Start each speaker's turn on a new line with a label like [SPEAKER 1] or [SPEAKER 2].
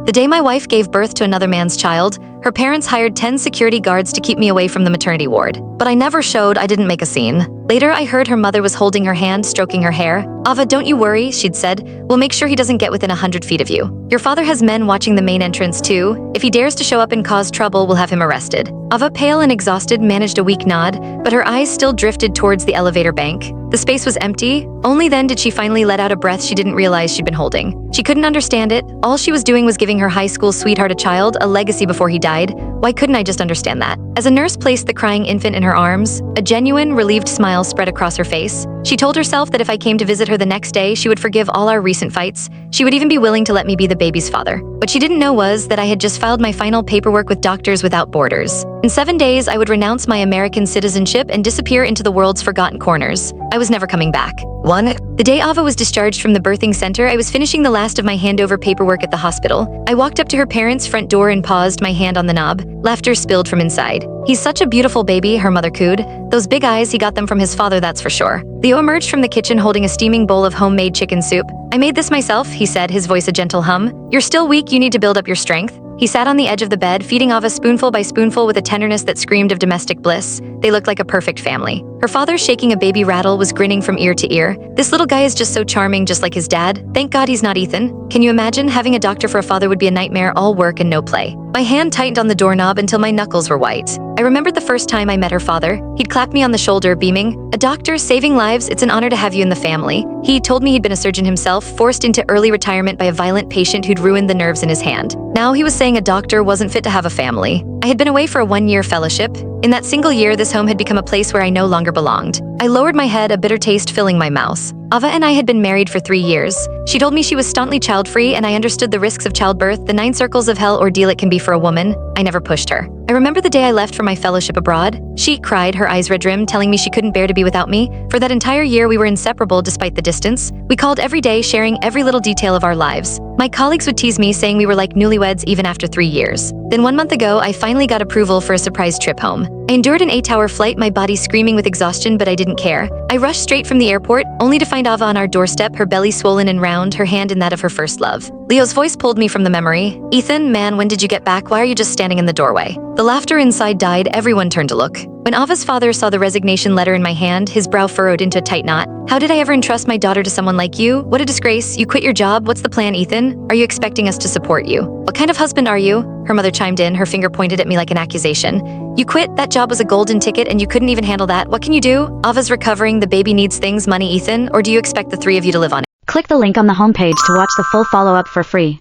[SPEAKER 1] The day my wife gave birth to another man's child, her parents hired 10 security guards to keep me away from the maternity ward. But I never showed, I didn't make a scene. Later, I heard her mother was holding her hand, stroking her hair. "Ava, don't you worry," she'd said. "We'll make sure he doesn't get within 100 feet of you. Your father has men watching the main entrance too. If he dares to show up and cause trouble, we'll have him arrested." Ava, pale and exhausted, managed a weak nod, but her eyes still drifted towards the elevator bank. The space was empty. Only then did she finally let out a breath she didn't realize she'd been holding. She couldn't understand it. All she was doing was giving her high school sweetheart a child, a legacy before he died. Why couldn't I just understand that? As a nurse placed the crying infant in her arms, a genuine, relieved smile spread across her face. She told herself that if I came to visit her the next day, she would forgive all our recent fights. She would even be willing to let me be the baby's father. What she didn't know was that I had just filed my final paperwork with Doctors Without Borders. In 7 days, I would renounce my American citizenship and disappear into the world's forgotten corners. I was never coming back. The day Ava was discharged from the birthing center, I was finishing the last of my handover paperwork at the hospital. I walked up to her parents' front door and paused, my hand on the knob. Laughter spilled from inside. "He's such a beautiful baby," her mother cooed. "Those big eyes, he got them from his father, that's for sure." Leo emerged from the kitchen holding a steaming bowl of homemade chicken soup. "I made this myself," he said, his voice a gentle hum. "You're still weak, you need to build up your strength." He sat on the edge of the bed, feeding Ava spoonful by spoonful with a tenderness that screamed of domestic bliss. They looked like a perfect family. Her father, shaking a baby rattle, was grinning from ear to ear. "This little guy is just so charming, just like his dad. Thank God he's not Ethan." Can you imagine? Having a doctor for a father would be a nightmare, all work and no play. My hand tightened on the doorknob until my knuckles were white. I remembered the first time I met her father. He'd clapped me on the shoulder, beaming. "A doctor, saving lives, it's an honor to have you in the family." He told me he'd been a surgeon himself, forced into early retirement by a violent patient who'd ruined the nerves in his hand. Now he was saying a doctor wasn't fit to have a family. I had been away for a 1-year fellowship. In that single year, this home had become a place where I no longer belonged. I lowered my head, a bitter taste filling my mouth. Ava and I had been married for 3 years. She told me she was staunchly child-free, and I understood the risks of childbirth, the 9 circles of hell ordeal it can be for a woman. I never pushed her. I remember the day I left for my fellowship abroad. She cried, her eyes red-rimmed, telling me she couldn't bear to be without me. For that entire year, we were inseparable despite the distance. We called every day, sharing every little detail of our lives. My colleagues would tease me, saying we were like newlyweds even after 3 years. Then 1 month ago, I finally got approval for a surprise trip home. I endured an 8-hour flight, my body screaming with exhaustion, but I didn't care. I rushed straight from the airport, only to find Ava on our doorstep, her belly swollen and round, her hand in that of her first love. Leo's voice pulled me from the memory. "Ethan, man, when did you get back? Why are you just standing in the doorway?" The laughter inside died, everyone turned to look. When Ava's father saw the resignation letter in my hand, his brow furrowed into a tight knot. "How did I ever entrust my daughter to someone like you? What a disgrace. You quit your job. What's the plan, Ethan? Are you expecting us to support you?" "What kind of husband are you?" Her mother chimed in, her finger pointed at me like an accusation. "You quit? That job was a golden ticket and you couldn't even handle that. What can you do? Ava's recovering, the baby needs things, money, Ethan, or do you expect the 3 of you to live on it?"
[SPEAKER 2] Click the link on the homepage to watch the full follow-up for free.